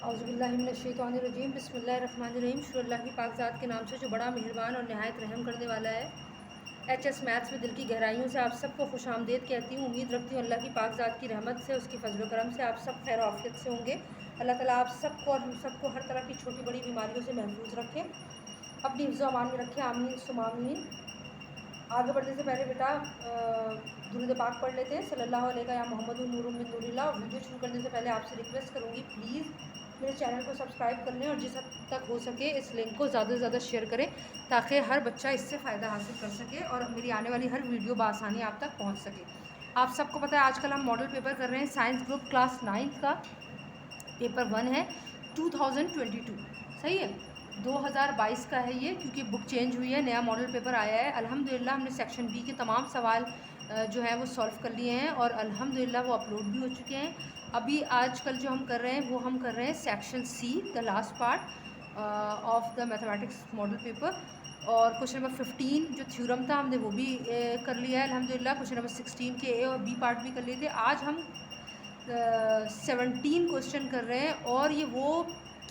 औज़ुबिल्लाहिमिनश्शैतानिर्रजीम बिस्मिल्लाहिर्रहमानिर्रहीम। शुरू अल्लाह की पाकज़ात के नाम से जो बड़ा मेहरबान और नहायत रहम करने वाला है। एचएस मैथ्स में दिल की गहराइयों से आप सबको खुशामदीद कहती हूँ। उम्मीद रखती हूँ अल्लाह की पाकज़ात की रहमत से, उसकी फजल करम से आप सब खैर आफियत से होंगे। अल्लाह ताला आप सबको और हम सबको हर तरह की छोटी बड़ी बीमारियों से महफूज रखें, अपनी हिफ्ज़ अमान में रखें। आमीन सुम्मा आमीन। आगे बढ़ने से पहले बेटा दुरूद पाक पढ़ लेते हैं। सल्लल्लाहु अलैहि या मोहम्मद नूरुम मिन नूरिल्लाह। वीडियो शुरू करने से पहले आपसे रिक्वेस्ट करूँगी, प्लीज़ मेरे चैनल को सब्सक्राइब कर लें और जिस हद तक हो सके इस लिंक को ज़्यादा से ज़्यादा शेयर करें ताकि हर बच्चा इससे फ़ायदा हासिल कर सके और मेरी आने वाली हर वीडियो बआसानी आप तक पहुँच सके। आप सबको पता है आजकल हम मॉडल पेपर कर रहे हैं। साइंस ग्रुप क्लास 9 का पेपर 1 है 2022, सही है। 2022 का है ये, क्योंकि बुक चेंज हुई है, नया मॉडल पेपर आया है। अल्हम्दुलिल्लाह हमने सेक्शन बी के तमाम सवाल जो है वो सॉल्व कर लिए हैं और अल्हम्दुलिल्लाह वो अपलोड भी हो चुके हैं। अभी आजकल जो हम कर रहे हैं वो हम कर रहे हैं section C, the last part of the mathematics model paper. और क्वेश्चन नंबर 15 जो थ्योरम था हमने वो भी कर लिया है अल्हम्दुलिल्लाह। क्वेश्चन नंबर 16 के ए और बी पार्ट भी कर लिए थे। आज हम 17 क्वेश्चन कर रहे हैं और ये वो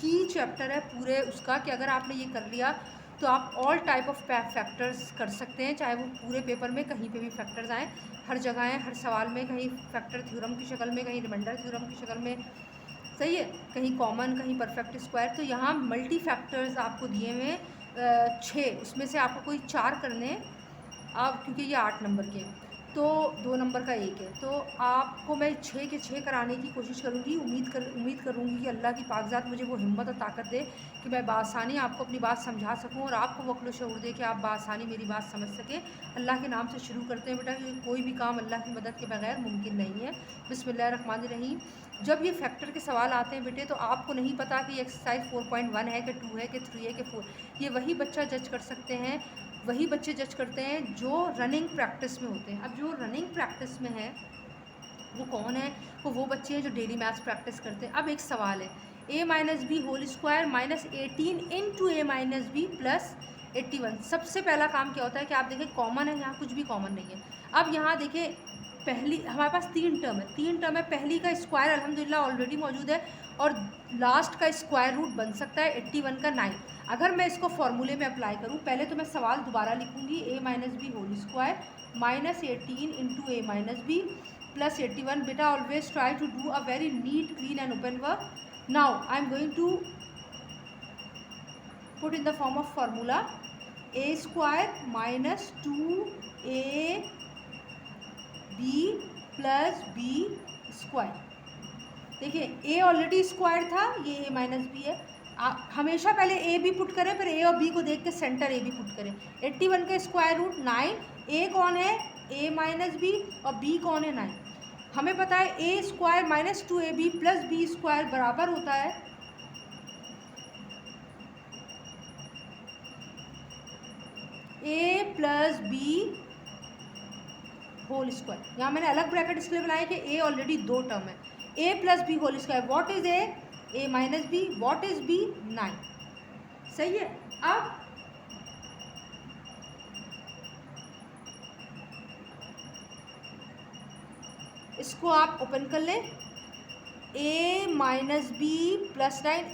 की चैप्टर है पूरे उसका कि अगर आपने ये कर लिया तो आप ऑल टाइप ऑफ फैक्टर्स कर सकते हैं, चाहे वो पूरे पेपर में कहीं पे भी फैक्टर्स आएँ, हर जगह आएँ, हर सवाल में कहीं फैक्टर थ्योरम की शक्ल में, कहीं रिमाइंडर थ्योरम की शक्ल में, सही है, कहीं कॉमन, कहीं परफेक्ट स्क्वायर। तो यहाँ मल्टी फैक्टर्स आपको दिए हुए 6, उसमें से आपको कोई 4 करने हैं अब, क्योंकि ये 8 नंबर के हैं तो 2 नंबर का 1 है, तो आपको मैं 6 के 6 कराने की कोशिश करूँगी। उम्मीद करूँगी कि अल्लाह की पाकज़ात मुझे वो हिम्मत और ताकत दे कि मैं बासानी आपको अपनी बात समझा सकूँ और आपको वक़्ल शऊर दे कि आप बासानी मेरी बात समझ सकें। अल्लाह के नाम से शुरू करते हैं बेटा, कि कोई भी काम अल्लाह की मदद के बगैर मुमकिन नहीं है। बिस्मिल्लाहिर्रहमानिर्रहीम। जब ये फैक्टर के सवाल आते हैं बेटे तो आपको नहीं पता कि एक्सरसाइज 4.1 है कि 2 है कि 3 है कि 4, ये वही बच्चा जज कर सकते हैं, वही बच्चे जज करते हैं जो रनिंग प्रैक्टिस में होते हैं। अब जो रनिंग प्रैक्टिस में है वो कौन है? वो बच्चे हैं जो डेली मैथ्स प्रैक्टिस करते हैं। अब एक सवाल है, a minus B whole square minus 18 into A minus B plus 81। सबसे पहला काम क्या होता है कि आप देखें कॉमन है, यहाँ कुछ भी कॉमन नहीं है। अब यहाँ देखें पहली हमारे पास 3 टर्म है, 3 टर्म है। पहली का स्क्वायर अल्हम्दुलिल्लाह ऑलरेडी मौजूद है और लास्ट का स्क्वायर रूट बन सकता है 81 का 9। अगर मैं इसको फॉर्मूले में अप्लाई करूँ, पहले तो मैं सवाल दोबारा लिखूँगी, a minus B whole square minus 18 into A minus B plus 81। बेटा always try to do a very neat, clean and open work. Now I am going to put in the form of formula a square minus 2ab plus B square. देखिए a already square था, ये a minus B है। हमेशा पहले a b put करें, फिर a और b को देख के सेंटर a b पुट करें। 81 का स्क्वायर रूट 9, a कौन है? a माइनस बी और b कौन है? 9। हमें पता है a square minus 2ab plus B square बराबर होता है a plus B whole square. यहाँ मैंने अलग ब्रैकेट इसलिए बनाया कि a ऑलरेडी 2 टर्म है। a plus B whole square, what is a minus B, what is b 9, सही है। अब इसको आप ओपन कर लें, a minus B plus 9,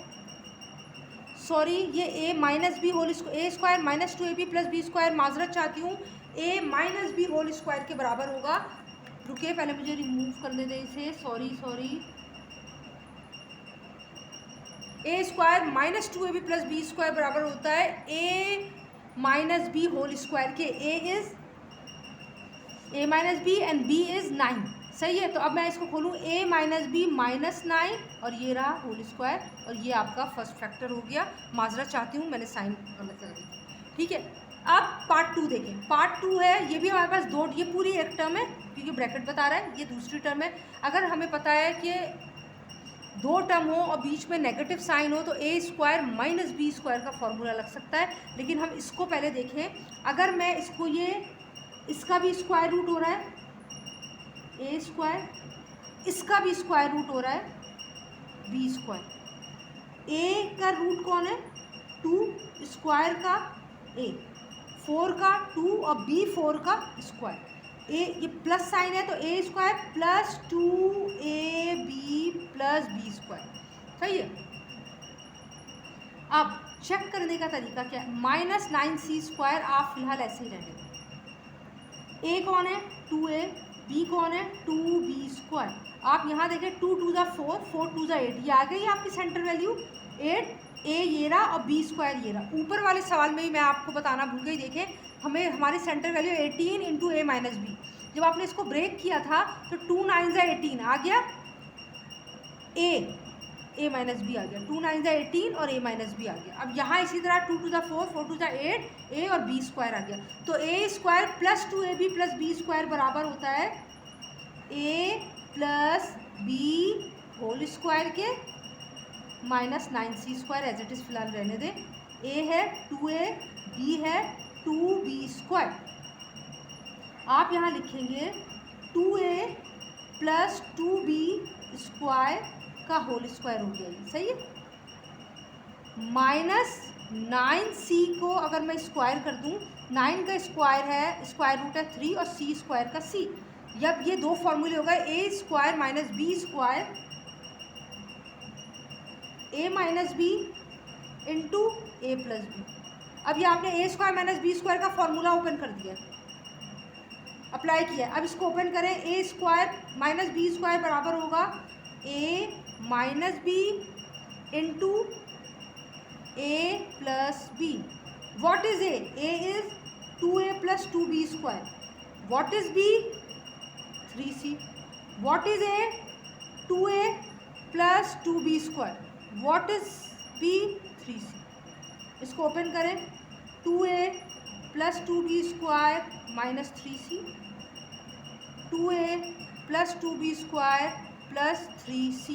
sorry ये a minus B whole a square minus 2ab plus B square, माजरत चाहती हूँ, a minus B whole square के बराबर होगा। रुकिए पहले मुझे रिमूव करने दें इसे, sorry a square minus 2ab plus B square बराबर होता है a minus B whole square के। a minus B and b is 9, सही है। तो अब मैं इसको खोलूँ, a माइनस बी माइनस 9 और ये रहा होल स्क्वायर और ये आपका फर्स्ट फैक्टर हो गया। माजरत चाहती हूँ मैंने साइन गलत कर दी, ठीक है। अब पार्ट 2 देखें, पार्ट 2 है, ये भी हमारे पास 2, ये पूरी एक टर्म है क्योंकि ब्रैकेट बता रहा है, ये दूसरी टर्म है। अगर हमें पता है कि 2 टर्म हो और बीच में नेगेटिव साइन हो तो a square minus B square का फॉर्मूला लग सकता है। लेकिन हम इसको पहले देखें, अगर मैं इसको इसका भी स्क्वायर रूट हो रहा है a स्क्वायर, इसका भी स्क्वायर रूट हो रहा है b स्क्वायर। a का रूट कौन है? 2, स्क्वायर का a, 4 का 2 और b 4 का स्क्वायर। ये प्लस साइन है तो a square plus 2ab plus b square, सही है। अब चेक करने का तरीका क्या है, -9c² आप फिलहाल ऐसे ही रहने दें। ए कौन है, 2a, बी कौन है, 2b²। आप यहाँ देखें 2 2 4, 4 2 8, ये आ गई आपकी सेंटर वैल्यू 8। ए ये रहा और b² ये रहा। ऊपर वाले सवाल में ही मैं आपको बताना भूल गई, देखें हमें हमारी centre value 18 into a minus B. जब आपने इसको ब्रेक किया था तो 2 9 18 आ गया, a माइनस बी आ गया, 2 9 18 और a माइनस बी आ गया। अब यहाँ इसी तरह 2 2 4, 4 2 8, a और b² आ गया। तो a² plus 2ab plus b² बराबर होता है a plus B whole square के -9c² एज इट इज़ फिलहाल रहने दें। a है 2a, b है 2b²। आप यहाँ लिखेंगे 2a प्लस 2b² का होल स्क्वायर हो गया, ये सही है। -9c को अगर मैं स्क्वायर कर दूँ, 9 का स्क्वायर है, स्क्वायर रूट है 3 और c² का c। जब ये दो फॉर्मूले हो गए a² minus b² a minus B into A plus B. अब ये आपने a² माइनस b² का फॉर्मूला ओपन कर दिया, अप्लाई किया। अब इसको ओपन करें, a² माइनस b² बराबर होगा a minus B into A plus B. What is a? a is 2a plus 2b²। What is b? 3c। What is a? 2a plus 2b²। What is b? 3c। इसको open करें, 2a plus 2b² minus 3c, 2a plus 2b² plus 3c,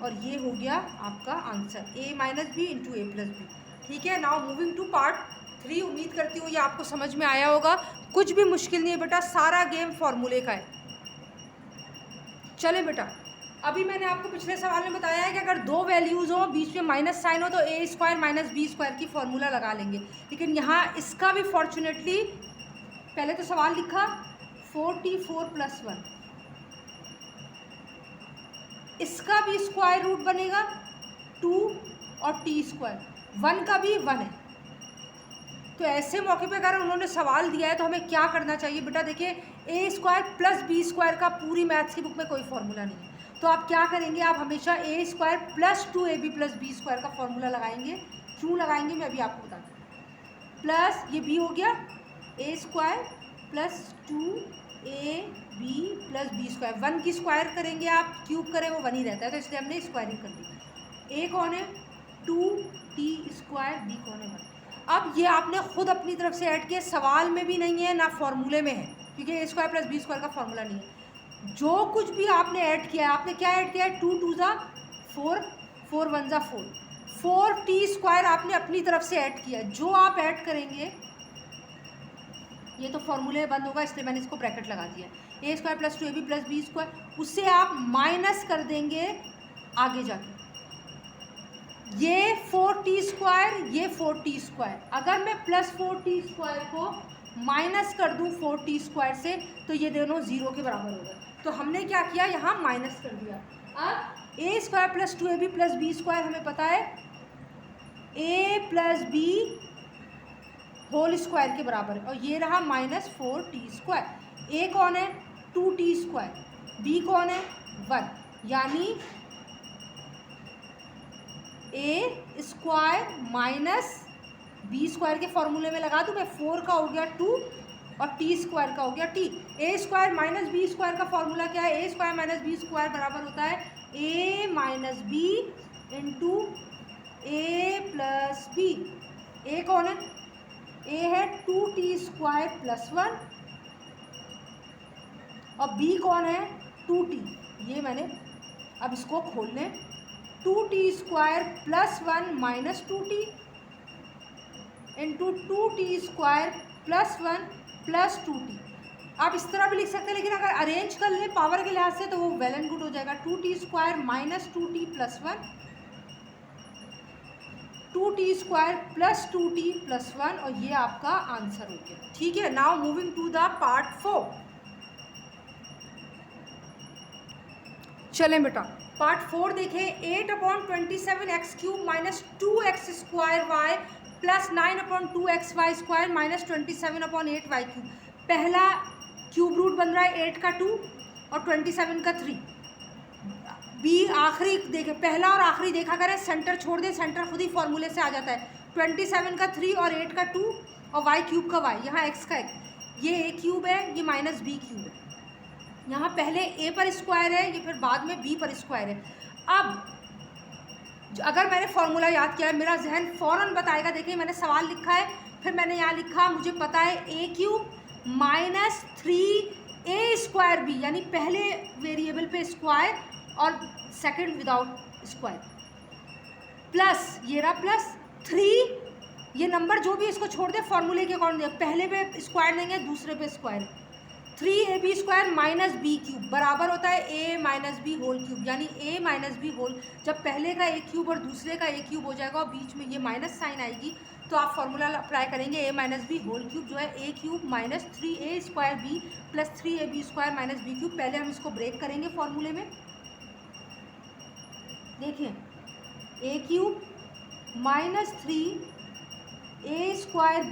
और ये हो गया आपका answer a minus B into A plus B. ठीक है, now moving to part 3। उम्मीद करती हूँ ये आपको समझ में आया होगा। कुछ भी मुश्किल नहीं है बेटा, सारा गेम फॉर्मूले का है। चले बेटा, अभी मैंने आपको पिछले सवाल में बताया है कि अगर दो वैल्यूज़ हो, बीच में माइनस साइन हो, तो a² माइनस b² की फॉर्मूला लगा लेंगे। लेकिन यहाँ इसका भी फॉर्चुनेटली, पहले तो सवाल लिखा 44 प्लस 1, इसका भी स्क्वायर रूट बनेगा 2 और t², 1 का भी 1 है। तो ऐसे मौके पे अगर उन्होंने सवाल दिया है तो हमें क्या करना चाहिए बेटा, देखिए a² प्लस b² का पूरी मैथ्स की बुक में कोई फॉर्मूला नहीं है। तो आप क्या करेंगे, आप हमेशा a² plus 2ab plus b² का फॉर्मूला लगाएंगे। क्यों लगाएंगे मैं अभी आपको बताता हूँ। प्लस ये b हो गया, a² plus 2ab plus b²। 1 की स्क्वायर करेंगे आप, क्यूब करें वो 1 ही रहता है, तो इसलिए हमने स्क्वायरिंग कर दी। a कौन है 2t², b कौन है 1। अब ये आपने खुद अपनी तरफ से ऐड किया, सवाल में भी नहीं है ना फॉर्मूले में है, क्योंकि a² प्लस b² का फॉर्मूला नहीं है। जो कुछ भी आपने ऐड किया है, आपने क्या ऐड किया है, 2 2 4, 4 1 4, 4t² आपने अपनी तरफ से ऐड किया है। जो आप ऐड करेंगे, ये तो फॉर्मूले बंद होगा इसलिए मैंने इसको ब्रैकेट लगा दिया, a² plus 2ab plus b², उससे आप माइनस कर देंगे आगे जाके, ये 4t², ये 4t²। अगर मैं प्लस 4t² को माइनस कर दूं 4t² से, तो ये दोनों 0 के बराबर हो गए। तो हमने क्या किया, यहाँ माइनस कर दिया। अब a² plus 2ab plus b² हमें पता है a plus b whole square के बराबर है, और ये रहा माइनस 4t²। a कौन है 2t², b कौन है 1, यानी a² माइनस b² के फॉर्मूले में लगा दूँ मैं, 4 का हो गया 2 और t² का हो गया t। a² माइनस b² का फॉर्मूला क्या है, a² माइनस b² बराबर होता है a minus B into A plus B. a कौन है, a है 2t² प्लस 1 और b कौन है 2t। ये मैंने, अब इसको खोल लें, 2t² plus 1 minus 2t into 2t² plus 1 plus 2t। आप इस तरह भी लिख सकते हैं, लेकिन अगर अरेंज कर लें पावर के लिहाज से तो वो वेल एंड गुड हो जाएगा। 2t² minus 2t plus 1, 2t² plus 2t plus 1, और ये आपका आंसर हो गया। ठीक है, now moving to the part 4। चलें बेटा, पार्ट 4 देखें, 8/27x³ minus 2x² plus 9/2xy² minus 27/8y³। पहला क्यूब रूट बन रहा है 8 का 2 और 27 का 3। बी आखिरी देखें, पहला और आखिरी देखा करें, सेंटर छोड़ दे, सेंटर खुद ही फॉर्मूले से आ जाता है। 27 का 3 और 8 का 2 और y³ का y, यहाँ x का x, ये a³ है, ये माइनस b³ है। यहाँ पहले a पर स्क्वायर है, ये फिर बाद में b पर स्क्वायर है। अब अगर मैंने फॉर्मूला याद किया है, मेरा जहन फ़ौरन बताएगा। देखिए मैंने सवाल लिखा है, फिर मैंने यहाँ लिखा, मुझे पता है a³ माइनस 3a² b, यानी पहले वेरिएबल पे स्क्वायर और सेकंड विदाउट स्क्वायर, प्लस ये रहा प्लस 3, ये नंबर जो भी इसको छोड़ दे फॉर्मूले के अकॉर्डिंग, पहले पे स्क्वायर देंगे, दूसरे पे स्क्वायर, 3ab² माइनस b³ बराबर होता है a minus B whole cube, यानी a माइनस बी होल। जब पहले का a³ और दूसरे का a³ हो जाएगा और बीच में ये माइनस साइन आएगी, तो आप फॉर्मूला अप्लाई करेंगे a minus B whole cube, जो है a³ minus 3a² b plus 3ab² minus b³। पहले हम इसको ब्रेक करेंगे फॉर्मूले में। देखिए a³ minus 3a² b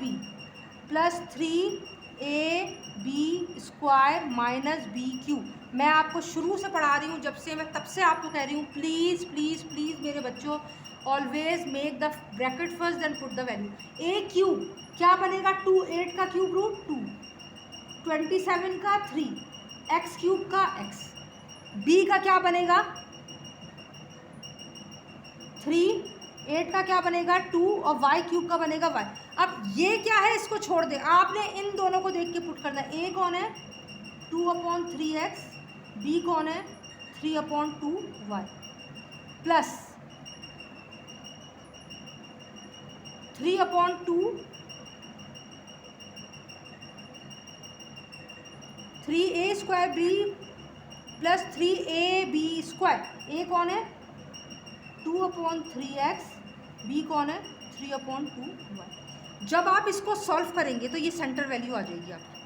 plus 3ab² minus b³। मैं आपको शुरू से पढ़ा रही हूँ, जब से मैं तब से आपको कह रही हूँ, प्लीज़ प्लीज़ प्लीज़ मेरे बच्चों, always make the bracket first then put the value. a³ क्या बनेगा, 2, 8 का क्यूब रूट 2, 27 का 3, x³ का x, b का क्या बनेगा 3, 8 का क्या बनेगा 2 और y³ का बनेगा y। अब ये क्या है, इसको छोड़ दे, आपने इन दोनों को देख के पुट करना है। a कौन है 2/3x, b कौन है 3/2y plus 3/2 3a² b plus 3ab²। a कौन है 2/3x, b कौन है 3/2y। जब आप इसको सॉल्व करेंगे तो ये सेंटर वैल्यू आ जाएगी आपकी।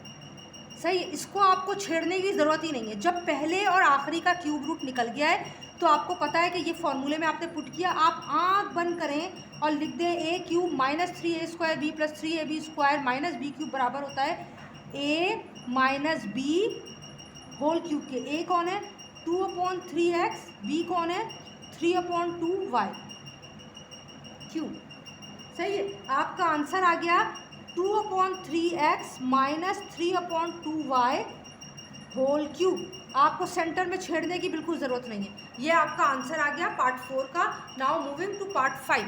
सही, इसको आपको छेड़ने की ज़रूरत ही नहीं है। जब पहले और आखिरी का क्यूब रूट निकल गया है तो आपको पता है कि ये फॉर्मूले में आपने पुट किया। आप आँख बंद करें और लिख दें a³ minus 3a² b plus 3ab² minus b³ बराबर होता है a minus b whole cube के। a कौन है 2/3x, b कौन है 3/2y क्यूब। सही है, आपका आंसर आ गया 2/3x minus 3/2y whole cube. आपको सेंटर में छेड़ने की बिल्कुल ज़रूरत नहीं है। ये आपका आंसर आ गया पार्ट 4 का। Now moving to part 5।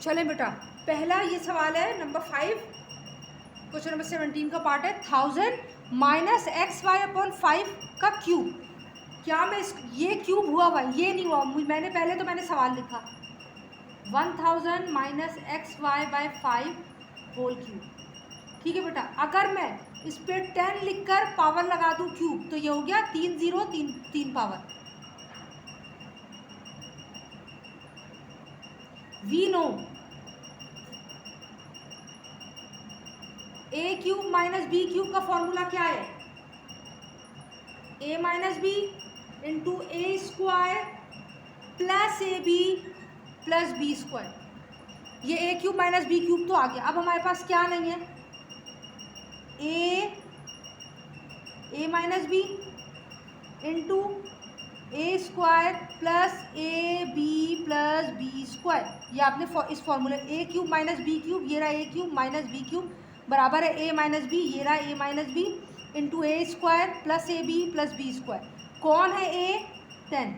चले बेटा, पहला ये सवाल है नंबर 5, क्वेश्चन नंबर 17 का पार्ट है। 1000 माइनस xy/5 का क्यूब। क्या मैं ये क्यूब हुआ हुआ, ये नहीं हुआ, मैंने सवाल लिखा 1000 माइनस xy/5 होल क्यूब। ठीक है बेटा, अगर मैं इस पे 10 लिखकर पावर लगा दूं क्यूब, तो ये हो गया 3 0 3 power. We know a³ minus b³ का फॉर्मूला क्या है, a minus B into a² plus ab plus b²। ये a³ माइनस b³ तो आ गया। अब हमारे पास क्या नहीं है, a minus B into a² plus ab plus b²। ये आपने इस फॉर्मूले a³ माइनस b³ ये रहा a³ माइनस b³ बराबर है a माइनस बी, ये रहा a minus B into a² plus ab plus b²। कौन है a 10,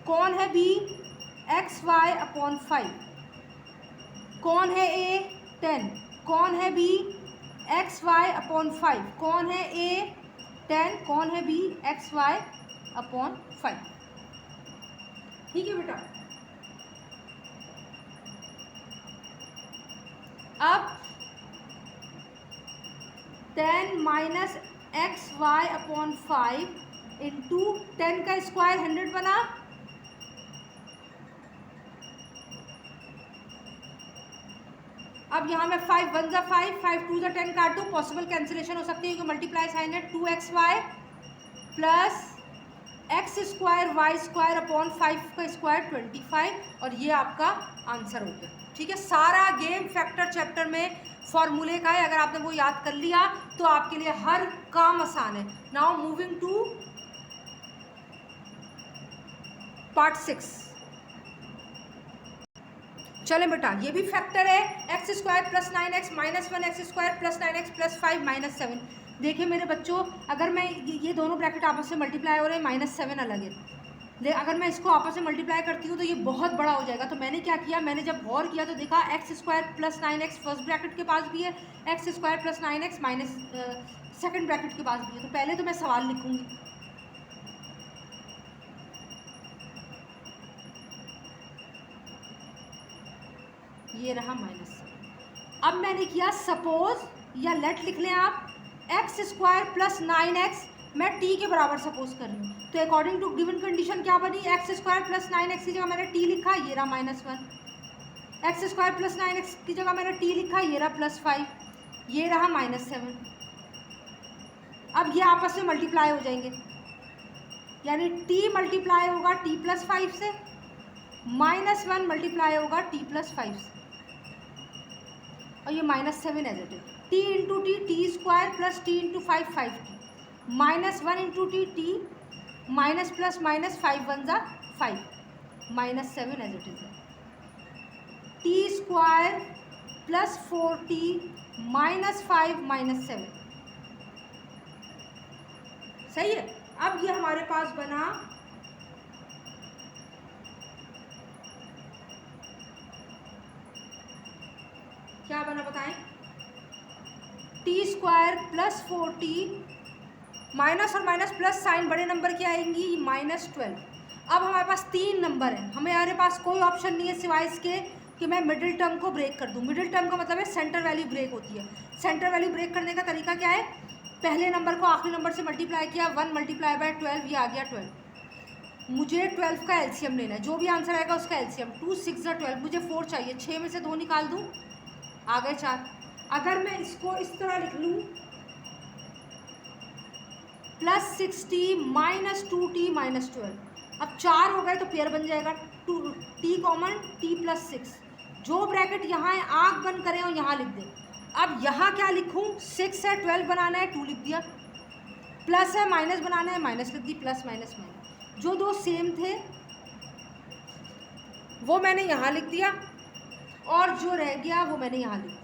कौन है b xy/5, कौन है a 10, कौन है b xy/5, कौन है a 10, कौन है b xy/5। ठीक है बेटा, अब 10 माइनस xy/5 इंटू 10 का स्क्वायर 100 बना, अब यहाँ मैं 5 1 जा 5, 5 2 जा 10 काट दूँ, पॉसिबल कैंसिलेशन हो सकती है क्योंकि मल्टीप्लाई साइन है। 2xy plus X square Y square upon 5 का स्क्वायर 25, और ये आपका आंसर हो गया। ठीक है, सारा गेम फैक्टर चैप्टर में फॉर्मूले का है, अगर आपने वो याद कर लिया तो आपके लिए हर काम आसान है। Now moving to part 6। चलें बेटा, ये भी फैक्टर है, X square plus 9x minus 1 X square plus 9x plus 5 minus 7। देखिए मेरे बच्चों, अगर मैं ये दोनों ब्रैकेट आपस में मल्टीप्लाई हो रहे हैं, -7 अलग है, अगर मैं इसको आपस में मल्टीप्लाई करती हूँ तो ये बहुत बड़ा हो जाएगा। तो मैंने क्या किया, मैंने जब गौर किया तो देखा x square plus 9x first bracket के पास भी है, X square plus 9x minus second bracket के पास भी है। तो पहले तो मैं सवाल लिखूँगी, ये रहा -7। अब मैंने किया सपोज, या लेट लिख लें आप, एक्स स्क्वायर प्लस 9x मैं t के बराबर सपोज कर रही हूँ, तो अकॉर्डिंग टू गिवन कंडीशन क्या बनी, एक्स स्क्वायर प्लस 9x की जगह मैंने t लिखा, ये रहा -1। एक्स स्क्वायर प्लस 9x की जगह मैंने t लिखा, ये रहा +5, ये रहा -7। अब ये आपस में मल्टीप्लाई हो जाएंगे, यानी t मल्टीप्लाई होगा t प्लस 5 से, -1 मल्टीप्लाई होगा t प्लस 5 से, और ये -7 as it is. t into T, T square plus t into 5, 5t, -1 into T, minus plus minus 5 1 जा 5, -7 एज इट इज है। टी स्क्वायर प्लस 4t -5 -7, सही है। अब ये हमारे पास बना क्या बना बताएं, T square plus 4t, minus और माइनस प्लस साइन बड़े नंबर की आएंगी, -12। अब हमारे पास 3 नंबर हैं, हमारे पास कोई ऑप्शन नहीं है सिवाय इसके कि मैं मिडिल टर्म को ब्रेक कर दूं। मिडिल टर्म का मतलब है सेंटर वैल्यू ब्रेक होती है। सेंटर वैल्यू ब्रेक करने का तरीका क्या है, पहले नंबर को आखिरी नंबर से मल्टीप्लाई किया, 1 मल्टीप्लाई बाय 12, ये आ गया 12। मुझे 12 का एलसीएम लेना है, जो भी आंसर आएगा उसका एलसीएम, 2 6 12, मुझे 4 चाहिए, 6 में से 2 निकाल दूँ, आ गए 4। अगर मैं इसको इस तरह लिख लूँ, +60 -2t -12, अब 4 हो गए तो पेयर बन जाएगा, t कॉमन, t प्लस 6, जो ब्रैकेट यहाँ है आग बंद करें और यहाँ लिख दें। अब यहाँ क्या लिखूँ, 6 है, 12 बनाना है, 2 लिख दिया, प्लस है, माइनस बनाना है, माइनस लिख दी, प्लस माइनस माइनस, जो दो सेम थे वो मैंने यहाँ लिख दिया, और जो रह गया वो मैंने यहाँ लिख दिया।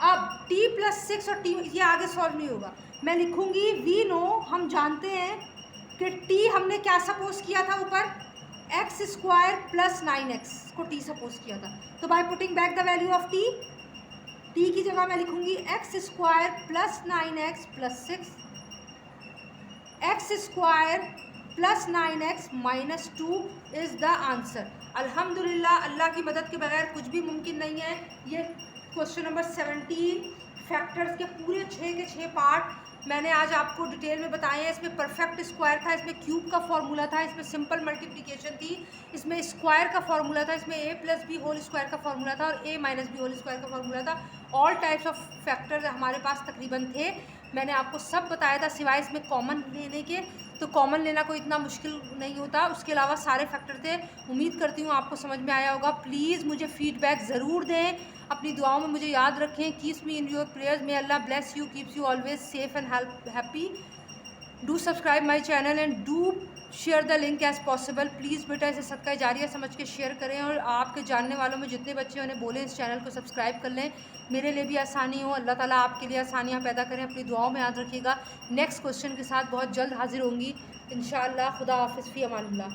अब t प्लस 6 और t, ये आगे सॉल्व नहीं होगा, मैं लिखूँगी वी नो, हम जानते हैं कि t हमने क्या सपोज किया था ऊपर, एक्स स्क्वायर प्लस 9x को t सपोज किया था। तो by putting back the value of t की जगह मैं लिखूँगी x square plus 9x plus 6, x square plus 9x minus 2 is the answer. अल्हम्दुलिल्लाह, अल्लाह की मदद के बगैर कुछ भी मुमकिन नहीं है। ये क्वेश्चन नंबर 17 फैक्टर्स के पूरे 6 के 6 पार्ट मैंने आज आपको डिटेल में बताए हैं। इसमें परफेक्ट स्क्वायर था, इसमें क्यूब का फॉर्मूला था, इसमें सिंपल मल्टीप्लिकेशन थी, इसमें स्क्वायर का फॉर्मूला था, इसमें a plus B whole square का फॉर्मूला था, और a minus B whole square का फॉर्मूला था। ऑल टाइप्स ऑफ फैक्टर्स हमारे पास तकरीबन थे, मैंने आपको सब बताया था सिवाय इसमें कॉमन लेने के। तो कॉमन लेना कोई इतना मुश्किल नहीं होता, उसके अलावा सारे फैक्टर थे। उम्मीद करती हूँ आपको समझ में आया होगा। प्लीज़ मुझे फीडबैक ज़रूर दें, अपनी दुआओं में मुझे याद रखें। Keeps me in your prayers, may Allah bless you, keeps you always safe and happy. Do subscribe my channel and do share the link as possible. Please बेटा इसे सदका जारिया समझ के शेयर करें, और आपके जानने वालों में जितने बच्चे उन्हें बोलें इस चैनल को सब्सक्राइब कर लें, मेरे लिए भी आसानी हो। अल्लाह ताला आपके लिए आसानियाँ पैदा करें। अपनी दुआओं में याद रखिएगा। नेक्स्ट क्वेश्चन के साथ बहुत जल्द हाजिर होंगी इंशाअल्लाह। खुदा हाफिज़, फ़ी अमानिल्लाह।